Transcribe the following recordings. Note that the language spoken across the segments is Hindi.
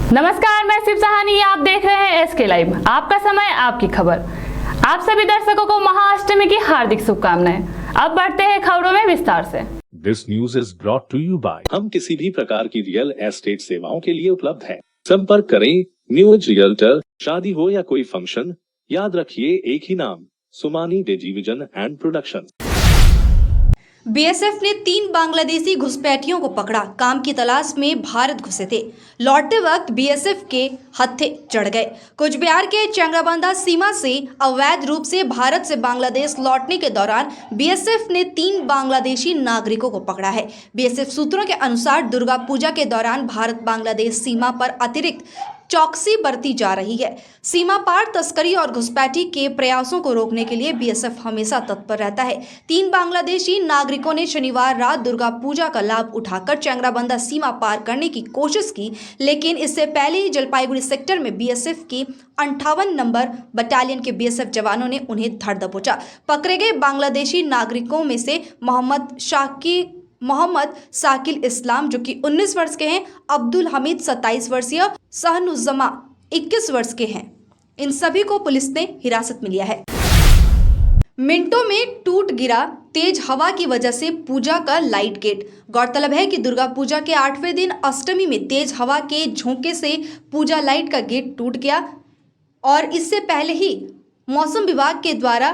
नमस्कार, मैं शिव सहानी। आप देख रहे हैं एसके लाइव। आपका समय, आपकी खबर। आप सभी दर्शकों को महाअष्टमी की हार्दिक शुभकामनाएं। अब बढ़ते हैं खबरों में विस्तार से। This news is brought to you by हम किसी भी प्रकार की रियल एस्टेट सेवाओं के लिए उपलब्ध हैं। संपर्क करें न्यू एज रियल्टर। शादी हो या कोई फंक्शन, याद रखिए एक ही नाम, सुमानी डिजीविजन एंड प्रोडक्शन। बीएसएफ ने 3 बांग्लादेशी घुसपैठियों को पकड़ा। काम की तलाश में भारत घुसे थे। लौटते वक्त बीएसएफ के हत्थे चढ़ गए। कुछ बिहार के चंद्रबंधा सीमा से अवैध रूप से भारत से बांग्लादेश लौटने के दौरान बीएसएफ ने 3 बांग्लादेशी नागरिकों को पकड़ा है। बीएसएफ सूत्रों के अनुसार दुर्गा पूजा के दौरान भारत बांग्लादेश सीमा पर अतिरिक्त चौकसी बरती जा रही है। सीमा पार तस्करी और घुसपैठी के प्रयासों को रोकने के लिए बीएसएफ हमेशा तत्पर रहता है। 3 बांग्लादेशी नागरिकों ने शनिवार रात दुर्गा पूजा का लाभ उठाकर चंद्रबंधा सीमा पार करने की कोशिश की, लेकिन इससे पहले ही जलपाईगुड़ी सेक्टर में बीएसएफ की 58 नंबर बटालियन के बीएसएफ जवानों ने उन्हें धर दबोचा। पकड़े गए बांग्लादेशी नागरिकों में से मोहम्मद शाकिल इस्लाम जो कि 19 वर्ष के हैं, अब्दुल हमीद 27 वर्षीय, सहनुज्जमा 21 वर्ष के हैं। इन सभी को पुलिस ने हिरासत में लिया है। मिनटों में टूट गिरा तेज हवा की वजह से पूजा का लाइट गेट। गौरतलब है कि दुर्गा पूजा के 8वें दिन अष्टमी में तेज हवा के झोंके से पूजा लाइट का गेट टूट गया और इससे पहले ही मौसम विभाग के द्वारा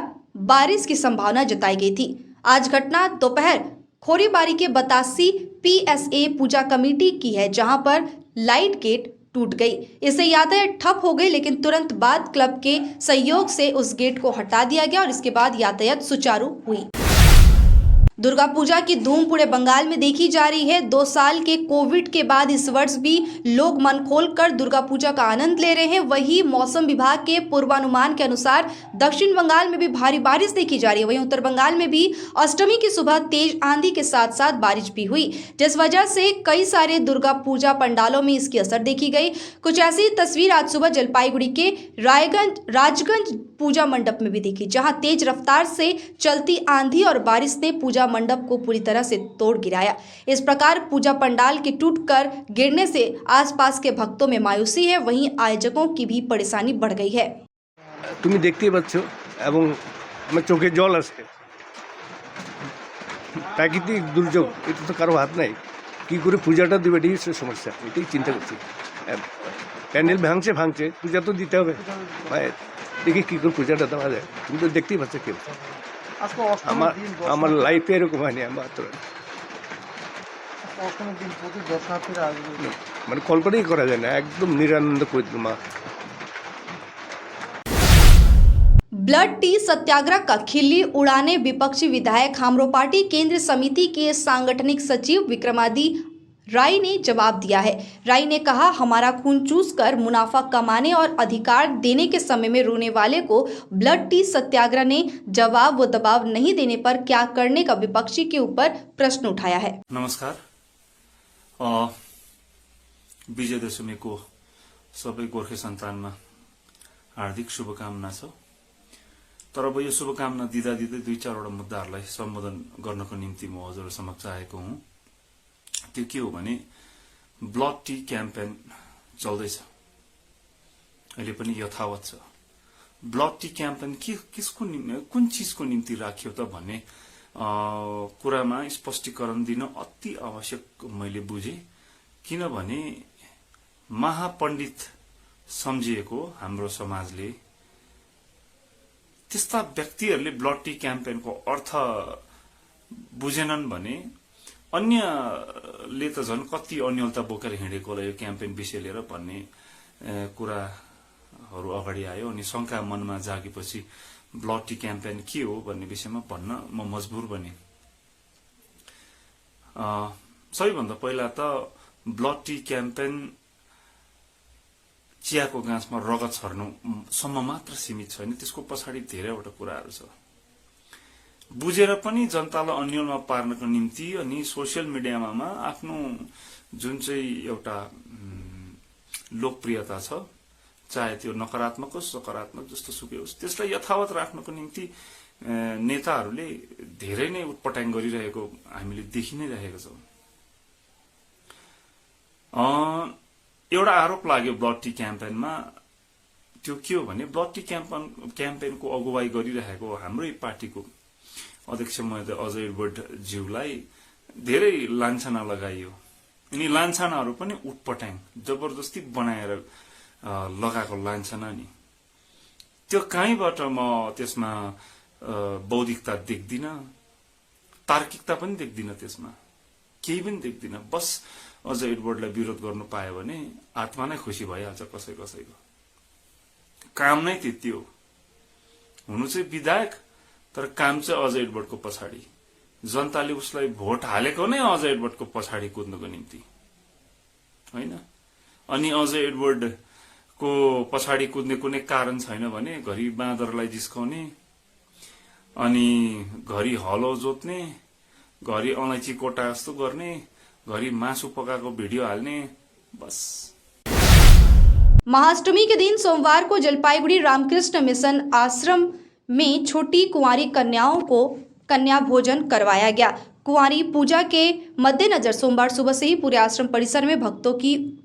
बारिश की संभावना जताई गई थी। आज घटना दोपहर खोरीबारी के बतासी पीएसए पूजा कमेटी की है, जहां पर लाइट गेट टूट गई। इससे यातायात ठप हो गई, लेकिन तुरंत बाद क्लब के सहयोग से उस गेट को हटा दिया गया और इसके बाद यातायात सुचारू हुई। दुर्गा पूजा की धूम पूरे बंगाल में देखी जा रही है। 2 साल के कोविड के बाद इस वर्ष भी लोग मन खोलकर दुर्गा पूजा का आनंद ले रहे हैं। वहीं मौसम विभाग के पूर्वानुमान के अनुसार दक्षिण बंगाल में भी भारी बारिश देखी जा रही है। वहीं उत्तर बंगाल में भी अष्टमी की सुबह तेज आंधी के साथ साथ बारिश भी हुई, जिस वजह से कई सारे दुर्गा पूजा पंडालों में इसकी असर देखी गई। कुछ ऐसी तस्वीर आज सुबह जलपाईगुड़ी के राजगंज पूजा मंडप में भी देखी, जहां तेज रफ्तार से चलती आंधी और बारिश ने पूजा मंडप को पूरी तरह से तोड़ गिराया। इस प्रकार पूजा पंडाल के टूटकर गिरने से आसपास के भक्तों में मायूसी है, वहीं आयोजकों की भी परेशानी बढ़ गई है। তুমি দেখতেই পাচ্ছ এবং আমার চোখে জল আসে। প্রাকৃতিক দুর্যোগ, এটা তো কারো হাত নাই। কি করে পূজাটা দেবে এটাই হচ্ছে সমস্যা, এটাই চিন্তা করছি। প্যান্ডেল ভাঙছে, পূজা তো দিতে হবে। দেখি কী করে পূজাটা দেওয়া যায়। তুমি তো দেখতেই পাচ্ছ কেউ। আমার লাইফে এরকম হয়নি। আমার তো মানে কল্পনাই করা যায় না, একদম নিরানন্দ করে মা। ब्लड टी सत्याग्रह का खिल्ली उड़ाने विपक्षी विधायक हामरो पार्टी केंद्र समिति के सांगठनिक सचिव विक्रमादित्य राय ने जवाब दिया है। राय ने कहा, हमारा खून चूस कर मुनाफा कमाने और अधिकार देने के समय में रोने वाले को ब्लड टी सत्याग्रह ने जवाब व दबाव नहीं देने पर क्या करने का विपक्षी के ऊपर प्रश्न उठाया है। नमस्कार। विजयदशमी को सबै गोर्खे सन्तानमा हार्दिक शुभकामना छ। तर अब यो शुभकामना दिँदा 2-4 मुद्दाहरूलाई सम्बोधन गर्नको निम्ति म हजुर समक्ष आएको हुँ। त्यो के हो भने ब्लड टी क्याम्पेन चल्दैछ, अहिले पनि यथावत छ। ब्लड टी क्याम्पेन कुन चीजको निम्ति राखियो त भन्ने कुरामा स्पष्टीकरण दिन अति आवश्यक मैले बुझेँ। किनभने महापण्डित सम्झिएको हाम्रो समाजले त्यस्ता व्यक्तिहरूले ब्लड टी क्याम्पेनको अर्थ बुझेनन् भने अन्यले त झन् कति अन्यलता बोकेर हिँडेको होला यो क्याम्पेन विषय लिएर भन्ने कुराहरू अगाडि आयो। अनि शंका मनमा जागेपछि ब्लड टी क्याम्पेन के हो भन्ने विषयमा भन्न म मजबुर बने। सबैभन्दा पहिला त ब्लड टी क्याम्पेन चियाको गाँसमा रगत छर्नुसम्म मात्र सीमित छैन, त्यसको पछाडि धेरैवटा कुराहरू छ। बुझेर पनि जनतालाई अन्यलमा पार्नको निम्ति अनि सोसियल मिडियामा आफ्नो जुन चाहिँ एउटा लोकप्रियता छ, चाहे त्यो नकारात्मक होस् सकारात्मक जस्तो सुकै होस्, त्यसलाई यथावत राख्नको निम्ति नेताहरूले धेरै नै उत्पटाङ गरिरहेको हामीले देखि नै रहेको छौं। एउटा आरोप लाग्यो ब्लड टी क्याम्पेनमा। त्यो के हो भने ब्लड टी क्याम्पेनको अगुवाई गरिरहेको हाम्रै पार्टीको अध्यक्ष महोदय अजय एडवर्ड ज्यूलाई धेरै लान्छना लगाइयो। यिनी लान्छनाहरू पनि उटपटाङ जबरजस्ती बनाएर लगाएको लान्छना नि। त्यो कहीँबाट म त्यसमा बौद्धिकता देख्दिन, तार्किकता पनि देख्दिन, त्यसमा केही पनि देख्दिन। बस अजय एडवर्डलाई विरोध गर्नु पायो भने आत्मा नै खुसी भइहाल्छ कसैको। काम नै त्यति हो। हुनु चाहिँ विधायक, तर काम चाहिँ अजय एडवर्डको पछाडि। जनताले उसलाई भोट हालेको नै अजय एडवर्डको पछाडि कुद्नुको निम्ति होइन। अनि अजय एडवर्डको पछाडि कुद्ने कुनै कारण छैन भने घरि बाँदरलाई जिस्काउने, अनि घरि हलो जोत्ने, घरि अलैँची कोटा जस्तो गर्ने, घरि मासु पकाएको भिडियो हाल्ने, बस। महाअष्टमी के दिन सोमवार को जलपाईगुड़ी रामकृष्ण मिशन आश्रम में छोटी कुंवारी कन्याओं को कन्या भोजन करवाया गया। कुंवारी पूजा के मद्देनजर सोमवार सुबह से ही पूरे आश्रम परिसर में भक्तों की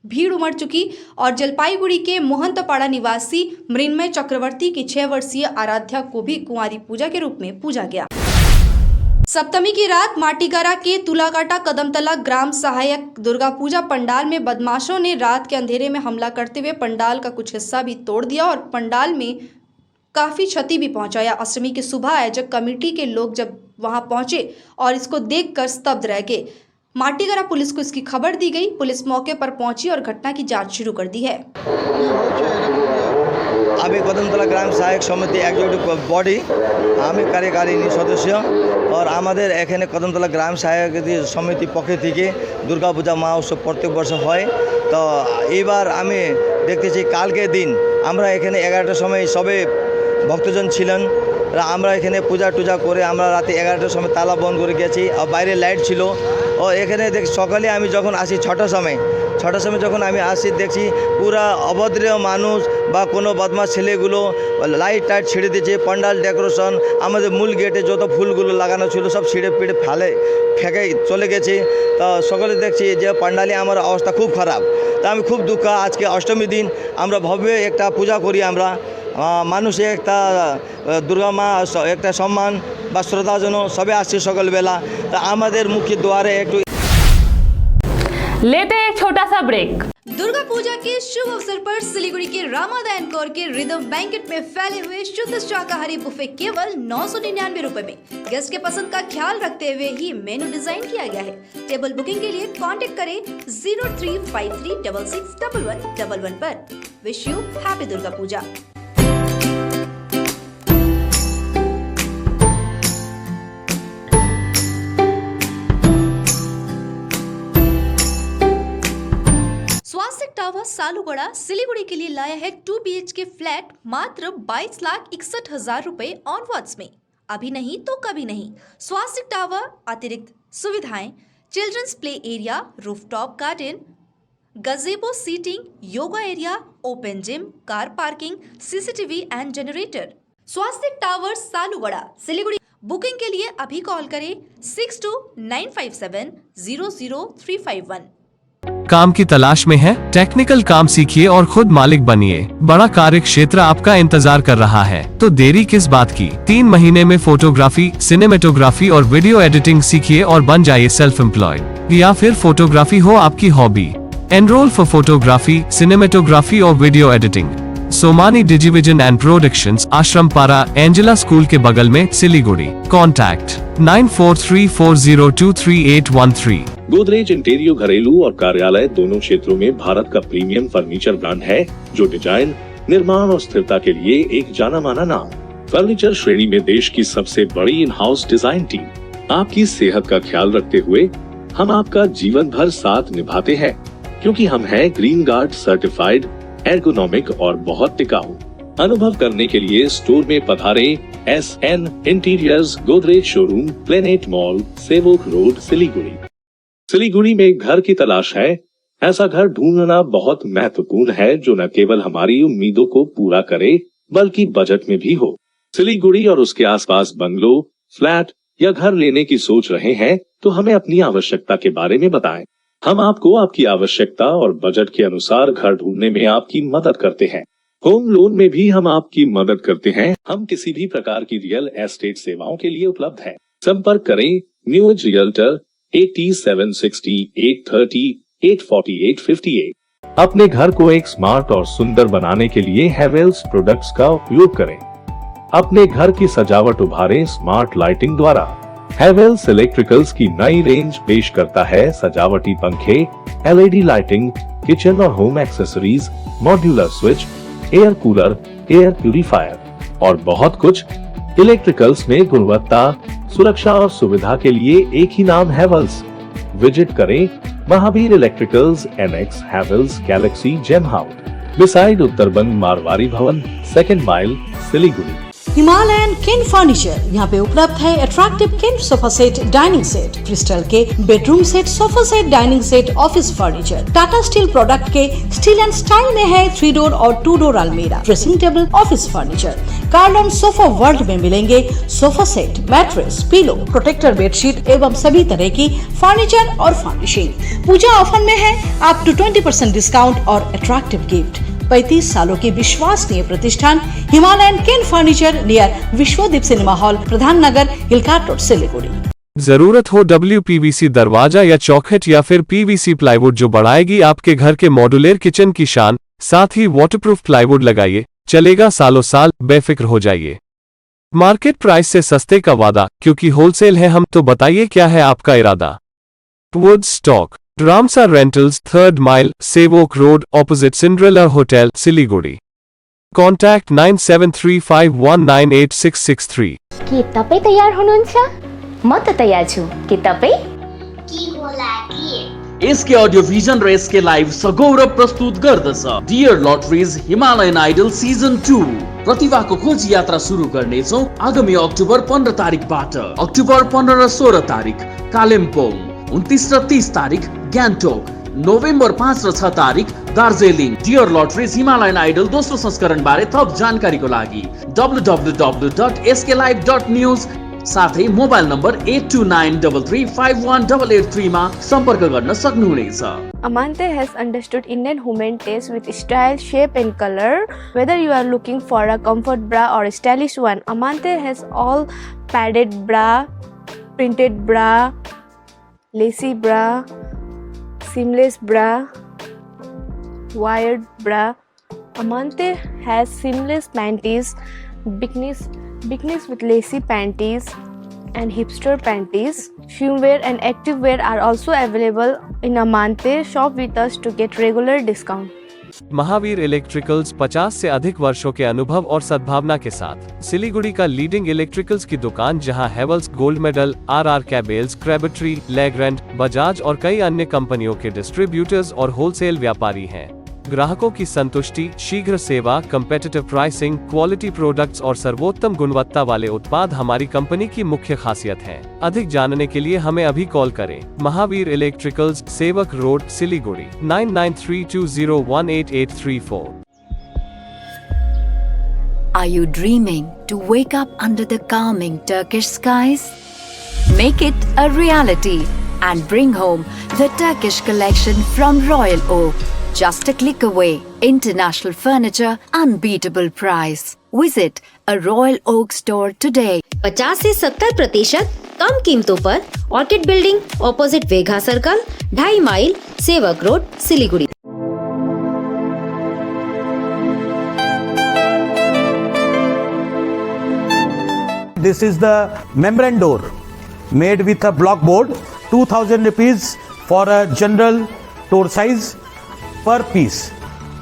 भीड़ उमड़ चुकी और जलपाईगुड़ी के मोहंतपाड़ा निवासी मृण्मय चक्रवर्ती की 6 वर्षीय आराध्या को भी कुंवारी पूजा के रूप में पूजा गया। सप्तमी की रात माटीगरा के तुलाकाटा कदमतला ग्राम सहायक दुर्गा पूजा पंडाल में बदमाशों ने रात के अंधेरे में हमला करते हुए पंडाल का कुछ हिस्सा भी तोड़ दिया और पंडाल में काफी क्षति भी पहुंचाया। अष्टमी की सुबह आयोजक कमेटी के लोग जब वहां पहुंचे और इसको देखकर स्तब्ध रह गए। माटीगरा पुलिस को इसकी खबर दी गई। पुलिस मौके पर पहुंची और घटना की जांच शुरू कर दी है। আমি কদমতলা গ্রাম সহায়ক সমিতি এক্সিকিউটিভ বডি, আমি কার্যকারিণী সদস্য। और আমাদের এখানে কদমতলা গ্রাম সহায়ক সমিতি পক্ষ থেকে দুর্গাপূজা মহোৎসব প্রত্যেক বর্ষ হয়। তো এইবার আমি দেখতেছি কালকে দিন আমরা এখানে 11টার সময় সবে ভক্তজন ছিলেন। আমরা এখানে পূজা টুজা করে আমরা রাতে 11টার সময় তালা বন্ধ করে গেছি আর বাইরে লাইট ছিল। ও এখানে দেখি সকালে আমি যখন আসি 6টার সময় যখন আমি আসি দেখছি পুরা অভদ্র মানুষ বা কোনো বদমাশ ছেলেগুলো লাইট টাইট ছিঁড়ে দিয়েছে। প্যান্ডাল ডেকোরেশন আমাদের মূল গেটে যত ফুলগুলো লাগানো ছিল সব ছিঁড়ে পিড়ে ফেঁকে চলে গেছে। তো সকলে দেখছি যে প্যান্ডালে আমার অবস্থা খুব খারাপ। তা আমি খুব দুঃখ। আজকে অষ্টমী দিন আমরা ভব্য একটা পূজা করি। আমরা মানুষে একটা দুর্গা মা একটা সম্মান বা শ্রদ্ধা জন্য সবে আসছে সকালবেলা। তা আমাদের মুখ্য দ্বারে একটু लेते हैं एक छोटा सा ब्रेक। दुर्गा पूजा के शुभ अवसर पर सिलीगुड़ी के रामादायन कौर के रिदम बैंकेट में फैले हुए शुद्ध शाकाहारी बुफे केवल 999 रुपए में गेस्ट के पसंद का ख्याल रखते हुए ही मेनू डिजाइन किया गया है। टेबल बुकिंग के लिए कांटेक्ट करें 0353661111 पर। Wish you happy Durga Puja. Swastik tower Salugara Siliguri के लिए लाया है 2 BHK फ्लैट मात्र 22,61,000 रुपए ऑनवर्ड्स में। अभी नहीं तो कभी नहीं। स्वास्तिक टावर अतिरिक्त सुविधाएं, children's play area, rooftop garden, gazebo seating, yoga area, open gym, car parking, CCTV and generator. Swastik tower Salugara Siliguri. Booking के लिए अभी कॉल करें 6295700351। काम की तलाश में है? टेक्निकल काम सीखिए और खुद मालिक बनिए। बड़ा कार्य क्षेत्र आपका इंतजार कर रहा है, तो देरी किस बात की। 3 महीने में फोटोग्राफी, सिनेमेटोग्राफी और वीडियो एडिटिंग सीखिए और बन जाइए सेल्फ एम्प्लॉयड। या फिर फोटोग्राफी हो आपकी hobby. Enrol for photography, cinematography और video editing. Somani Digivision and productions, Ashrampara, Angela school के बगल में, सिलीगुड़ी। कॉन्टैक्ट 9434023813। गोदरेज इंटीरियर घरेलू और कार्यालय दोनों क्षेत्रों में भारत का प्रीमियम फर्नीचर ब्रांड है, जो डिजाइन, निर्माण और स्थिरता के लिए एक जाना माना नाम। फर्नीचर श्रेणी में देश की सबसे बड़ी इन हाउस डिजाइन टीम। आपकी सेहत का ख्याल रखते हुए हम आपका जीवन भर साथ निभाते हैं, क्योंकि हम हैं ग्रीन गार्ड सर्टिफाइड, एर्गोनॉमिक और बहुत टिकाऊ। अनुभव करने के लिए स्टोर में पधारें। SN interiors Godrej showroom, planet mall, Sevoke road, Siliguri. Siliguri में एक घर की तलाश है? ऐसा घर ढूंढना बहुत महत्वपूर्ण है, जो न केवल हमारी उम्मीदों को पूरा करे बल्कि बजट में भी हो। सिलीगुड़ी और उसके आसपास बंगलो, फ्लैट या घर लेने की सोच रहे हैं तो हमें अपनी आवश्यकता के बारे में बताएं। हम आपको आपकी आवश्यकता और बजट के अनुसार घर ढूंढने में आपकी मदद करते हैं। होम लोन में भी हम आपकी मदद करते हैं। हम किसी भी प्रकार की रियल एस्टेट सेवाओं के लिए उपलब्ध हैं। संपर्क करें न्यू एज रियल्टर 8760 830 848 अपने घर को एक स्मार्ट और सुंदर बनाने के लिए हेवेल्स प्रोडक्ट्स का उपयोग करें। अपने घर की सजावट उभारें स्मार्ट लाइटिंग द्वारा। हेवेल्स इलेक्ट्रिकल्स की नई रेंज पेश करता है सजावटी पंखे, LED लाइटिंग, किचन और home accessories, modular switch, air cooler, air purifier और बहुत कुछ। इलेक्ट्रिकल्स में गुणवत्ता, सुरक्षा और सुविधा के लिए एक ही नाम हेवेल्स। विजिट करें Mahavir electricals NX Havells galaxy gem house beside Uttarbanga Marwari Bhawan, 2nd mile, Siliguri. Himalayan किन फर्नीचर यहाँ पे उपलब्ध है। अट्रैक्टिव किन sofa set, dining set, crystal के bedroom set, sofa set, dining set, office furniture. Tata steel product के स्टील एंड स्टाइल में है 3 डोर और 2 डोर अलमीरा, dressing table, office furniture. Carlon sofa world में मिलेंगे sofa set, mattress, pillow, protector bedsheet एवं सभी तरह की फर्नीचर और फर्निशिंग। पूजा ऑफर में है अप टू 20% डिस्काउंट और अट्रैक्टिव गिफ्ट। 35 सालों की विश्वसनीय प्रतिष्ठान हिमालयन किन furniture near Vishwadeep cinema hall, Pradhan Nagar, Hill Cart road, Siliguri. जरूरत हो WPVC दरवाजा या चौखट या फिर PVC प्लाईवुड जो बढ़ाएगी आपके घर के मॉड्यूलर किचन की शान, साथ ही वाटरप्रूफ प्लाईवुड लगाइए, चलेगा सालों साल, बेफिक्र हो जाइए। मार्केट प्राइस से सस्ते का वादा, क्योंकि होलसेल है हम, तो बताइए क्या है आपका इरादा। Would stock, Ramsa rentals, 3rd mile, Sevoke road, opposite Cinderella hotel, Siliguri. Contact 9735198663। के तपाई तयार हुनुहुन्छ? म त तयार छु। के तपाई? एसके अडियो भिजन र एसके लाइभ सगौरव प्रस्तुत गर्दछ Dear Lotteries Himalayan Idol season 2। प्रतिभाको खोज यात्रा सुरु गर्नेछौँ आगामी अक्टोबर 15 तारिकबाट। अक्टोबर 15 र 16 तारिक कालिम्पोङ, 29 र 30 तारिक गान्तोक, नोभेम्बर 5 र 6 तारिक Darjeeling. Dear Lotteries Himalayan Idol दोस्रो संस्करण बारे थप जानकारीको लागि www.sklive.news साथै मोबाइल नम्बर 8293351883 मा सम्पर्क गर्न सक्नुहुनेछ। Amante has understood Indian women taste with style, shape and color. Whether you are looking for a comfort bra or a stylish one, Amante has all padded bra, printed bra, lacy bra, seamless bra, wired bra. Amante has seamless panties, bikinis with lacy panties and hipster panties. Swimwear and activewear are also available in Amante. Shop with us to get regular discount. Mahavir electricals 50 से अधिक वर्षों के अनुभव और सद्भावना के साथ सिलीगुड़ी का लीडिंग इलेक्ट्रिकल्स की दुकान, जहां Havells, Gold Medal, RR cables, Crabtree, Legrand, Bajaj और कई अन्य कंपनियों के डिस्ट्रीब्यूटर्स और होलसेल व्यापारी हैं। ग्राहकों की संतुष्टि, शीघ्र सेवा, कम्पेटिटिव प्राइसिंग, क्वालिटी प्रोडक्ट्स और सर्वोत्तम गुणवत्ता वाले उत्पाद हमारी कंपनी की मुख्य खासियत है। अधिक जानने के लिए हमें अभी कॉल करें। महावीर इलेक्ट्रिकल्स, सेवक road, Siliguri, 9932018834। Are you dreaming to wake up under the calming Turkish skies? Make it a reality and bring home the Turkish collection from Royal Oak. Just a click away. International furniture, unbeatable price. Visit a Royal Oak store today. 50 से 70% कम कीमतों पर Orchid building, opposite Vega circle, 2.5 mile, Sevoke road, Siliguri. This is the membrane door made with a block board, 2000 rupees for a general door size per piece.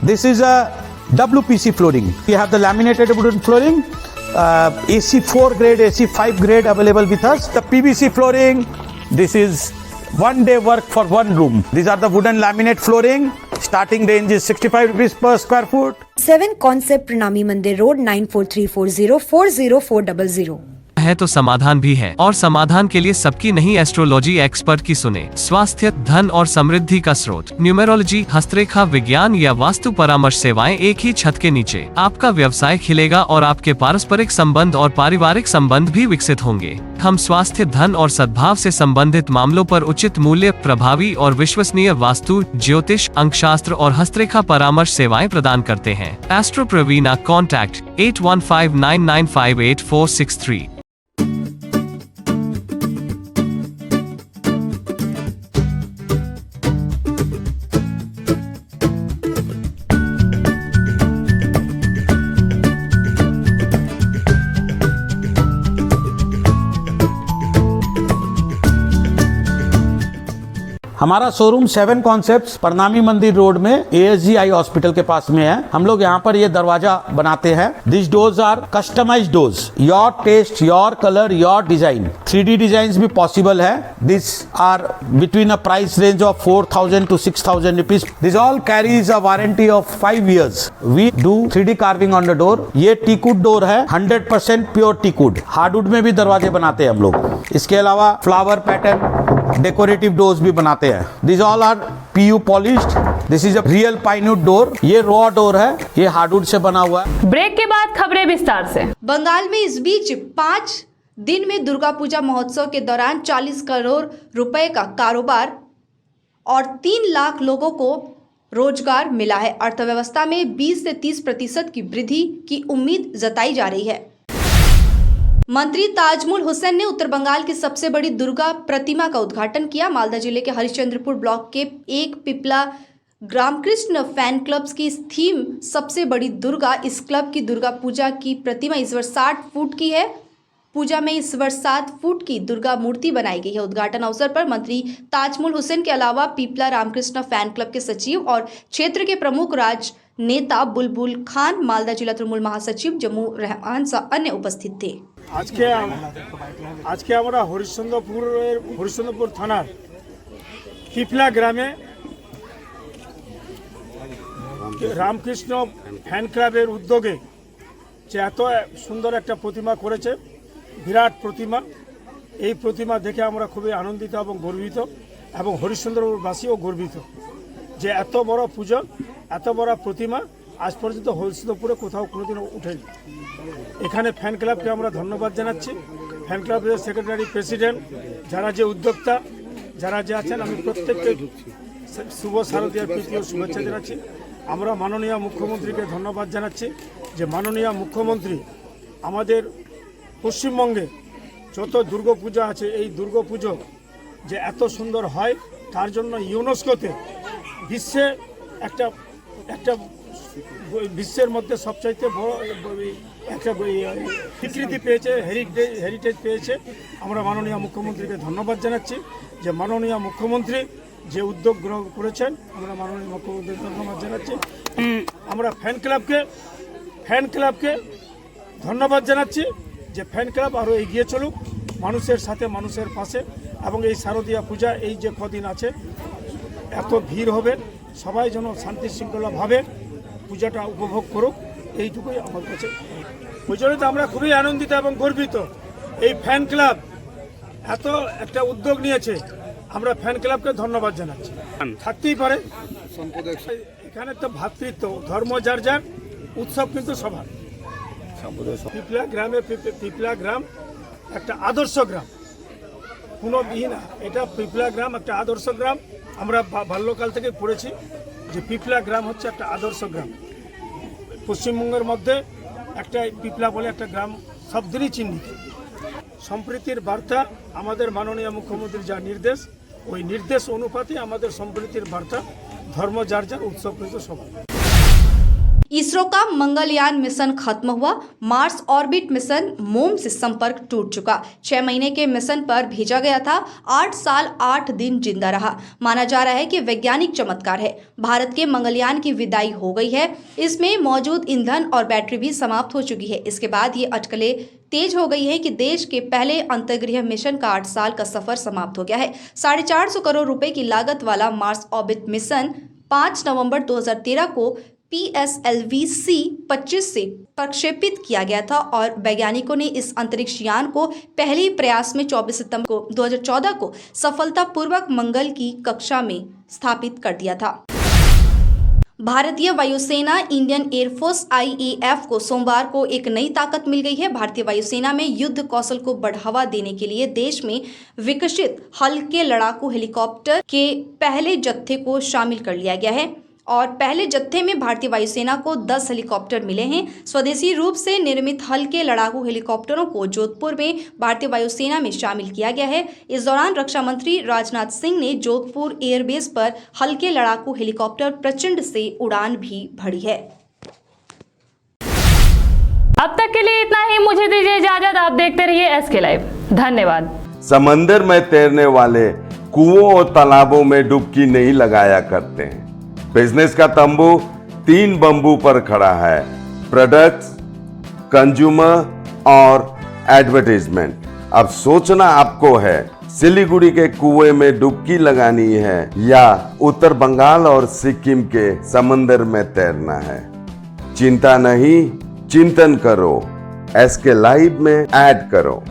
This is a WPC flooring. We have the laminated wooden flooring, AC4 grade, AC5 grade available with us. The PVC flooring, this is 1 day work for 1 room. These are the wooden laminate flooring. Starting range is 65 rupees per square foot. 7 Concept Pranami Mandir Road, 94340 40400. है तो समाधान भी है, और समाधान के लिए सबकी नहीं, एस्ट्रोलॉजी एक्सपर्ट की सुने। स्वास्थ्य, धन और समृद्धि का स्रोत, न्यूमेरोलॉजी, हस्तरेखा विज्ञान या वास्तु परामर्श सेवाएं एक ही छत के नीचे। आपका व्यवसाय खिलेगा और आपके पारस्परिक संबंध और पारिवारिक संबंध भी विकसित होंगे। हम स्वास्थ्य, धन और सद्भाव से संबंधित मामलों पर उचित मूल्य, प्रभावी और विश्वसनीय वास्तु, ज्योतिष, अंकशास्त्र और हस्तरेखा परामर्श सेवाएं प्रदान करते हैं। एस्ट्रो प्रवीणा, कॉन्टैक्ट 8159958463। हमारा शोरूम 7 कॉन्सेप्ट्स प्रणामी मंदिर रोड में ASG आई हॉस्पिटल के पास में है। हम लोग यहाँ पर ये दरवाजा बनाते हैं। This doors are customized doors, your taste, your colour, your design. 3D design भी पॉसिबल है। This are between a price range of 4,000 to 6,000 rupees. This all carries a warranty of 5 years। We do 3D carving on the door. ये टीकवुड डोर है, 100% प्योर टीकवुड। हार्डवुड में भी दरवाजे बनाते हैं हम लोग। इसके अलावा फ्लावर पैटर्न, डेकोरेटिव डोर्स भी बनाते हैं। This all are PU polished. This is a real pinewood door. ये रॉ डोर है, ये हार्डवुड से बना हुआ है। ब्रेक के बाद खबरें विस्तार से। बंगाल में इस बीच 5 दिन में दुर्गा पूजा महोत्सव के दौरान 40 करोड़ रुपए का कारोबार और 3 लाख लोगों को रोजगार मिला है। अर्थव्यवस्था में 20 से 30% की वृद्धि की उम्मीद जताई जा रही है। मंत्री ताजमुल हुसैन ने उत्तर बंगाल की सबसे बड़ी दुर्गा प्रतिमा का उद्घाटन किया। मालदा जिले के हरिश्चंद्रपुर ब्लॉक के एक पिपला रामकृष्ण फैन क्लब्स की थीम सबसे बड़ी दुर्गा। इस क्लब की दुर्गा पूजा की प्रतिमा इस वर्ष 60 फुट की है। पूजा में इस वर्ष 7 फुट की दुर्गा मूर्ति बनाई गई है। उद्घाटन अवसर पर मंत्री ताजमुल हुसैन के अलावा पिपला रामकृष्ण फैन क्लब के सचिव और क्षेत्र के प्रमुख राजनेता बुलबुल खान, मालदा जिला तृणमूल महासचिव जम्मू रहमान सह अन्य उपस्थित थे। আজকে আমরা হরিশ্চন্দ্রপুর থানার পিপলা গ্রামে রামকৃষ্ণ ফ্যান ক্লাবের উদ্যোগে যে এত সুন্দর একটা প্রতিমা করেছে, বিরাট প্রতিমা। এই প্রতিমা দেখে আমরা খুবই আনন্দিত এবং গর্বিত, এবং হরিশ্চন্দ্রপুরবাসীও গর্বিত যে এত বড় পুজো, এত বড় প্রতিমা আজ পর্যন্ত হরিশ্চন্দ্রপুরে কোথাও কোনোদিন উঠেনি। এখানে ফ্যান ক্লাবকে আমরা ধন্যবাদ জানাচ্ছি। ফ্যান ক্লাবের সেক্রেটারি, প্রেসিডেন্ট, যারা যে উদ্যোক্তা, যারা যে আছেন, আমি প্রত্যেককে শুভ শারদীয়ার প্রীতি ও শুভেচ্ছা জানাচ্ছি। আমরা মাননীয় মুখ্যমন্ত্রীকে ধন্যবাদ জানাচ্ছি যে মাননীয় মুখ্যমন্ত্রী আমাদের পশ্চিমবঙ্গে যত দুর্গাপূজা আছে, এই দুর্গাপুজো যে এত সুন্দর হয়, তার জন্য ইউনেস্কোতে বিশ্বে একটা বিশ্বের মধ্যে সবচাইতে বড় একটা স্বীকৃতি পেয়েছে, হেরিটেজ পেয়েছে। আমরা মাননীয় মুখ্যমন্ত্রীকে ধন্যবাদ জানাচ্ছি যে মাননীয় মুখ্যমন্ত্রী যে উদ্যোগ গ্রহণ করেছেন, আমরা মাননীয় মুখ্যমন্ত্রীকে ধন্যবাদ জানাচ্ছি। আমরা ফ্যান ক্লাবকে ধন্যবাদ জানাচ্ছি যে ফ্যান ক্লাব আরও এগিয়ে চলুক, মানুষের সাথে, মানুষের পাশে। এবং এই শারদীয়া পূজা এই যে কদিন আছে, এত ভিড় হবে, সবাই যেন শান্তি শৃঙ্খলাভাবে পূজাটা উপভোগ করুক, এইটুকুই আমার কাছে। ওই জন্য তো আমরা খুবই আনন্দিত এবং গর্বিত। এই ফ্যান ক্লাব এত একটা উদ্যোগ নিয়েছে, আমরা ফ্যান ক্লাবকে ধন্যবাদ জানাচ্ছি। থাকতেই পারে, এখানে তো ভ্রাতৃত্ব, ধর্ম যার যার, উৎসব কিন্তু সবার। পিপলা গ্রাম একটা আদর্শ গ্রাম, কোনো না, এটা পিপলা গ্রাম একটা আদর্শ গ্রাম। আমরা বাল্যকাল থেকে পড়েছি যে পিপলা গ্রাম হচ্ছে একটা আদর্শ গ্রাম। পশ্চিমবঙ্গের মধ্যে একটা পিপলা বলে একটা গ্রাম সব দিনই চিহ্নিত। সম্প্রীতির বার্তা আমাদের মাননীয় মুখ্যমন্ত্রীর যা নির্দেশ, ওই নির্দেশ অনুপাতে আমাদের সম্প্রীতির বার্তা, ধর্ম যার যার, উৎসব কিন্তু সবার। इसरो का मंगलयान मिशन खत्म हुआ। मार्स ऑर्बिट मिशन मून से संपर्क टूट चुका। 6 महीने के मिशन पर भेजा गया था, 8 साल 8 दिन जिंदा रहा। माना जा रहा है कि वैज्ञानिक चमत्कार है। भारत के मंगलयान की विदाई हो गई है। इसमें मौजूद ईंधन और बैटरी भी समाप्त हो चुकी है। इसके बाद ये अटकलें तेज हो गई है कि देश के पहले अंतरिक्ष मिशन का 8 साल का सफर समाप्त हो गया है। 450 करोड़ रुपए की लागत वाला मार्स ऑर्बिट मिशन 5 नवंबर 2013 को PSLV-C-25 से प्रक्षेपित किया गया था और वैज्ञानिकों ने इस अंतरिक्ष यान को पहले ही प्रयास में 24 सितंबर को 2014 को सफलतापूर्वक मंगल की कक्षा में स्थापित कर दिया था। भारतीय वायुसेना इंडियन एयरफोर्स IAF को सोमवार को एक नई ताकत मिल गई है। भारतीय वायुसेना में युद्ध कौशल को बढ़ावा देने के लिए देश में विकसित हल्के लड़ाकू हेलीकॉप्टर के पहले जत्थे को शामिल कर लिया गया है और पहले जत्थे में भारतीय वायुसेना को 10 हेलीकॉप्टर मिले हैं। स्वदेशी रूप से निर्मित हल्के लड़ाकू हेलीकॉप्टरों को जोधपुर में भारतीय वायुसेना में शामिल किया गया है। इस दौरान रक्षा मंत्री राजनाथ सिंह ने जोधपुर एयरबेस पर हल्के लड़ाकू हेलीकॉप्टर प्रचंड से उड़ान भी भरी है। अब तक के लिए इतना ही, मुझे दीजिए इजाजत। आप देखते रहिए SK लाइव। धन्यवाद। समंदर में तैरने वाले कुओं और तालाबों में डुबकी नहीं लगाया करते हैं। बिजनेस का तंबू 3 बंबू पर खड़ा है: प्रोडक्ट्स, कंज्यूमर और एडवर्टाइजमेंट। अब सोचना आपको है, सिलीगुड़ी के कुएं में डुबकी लगानी है या उत्तर बंगाल और सिक्किम के समंदर में तैरना है। चिंता नहीं, चिंतन करो, SK लाइव में ऐड करो।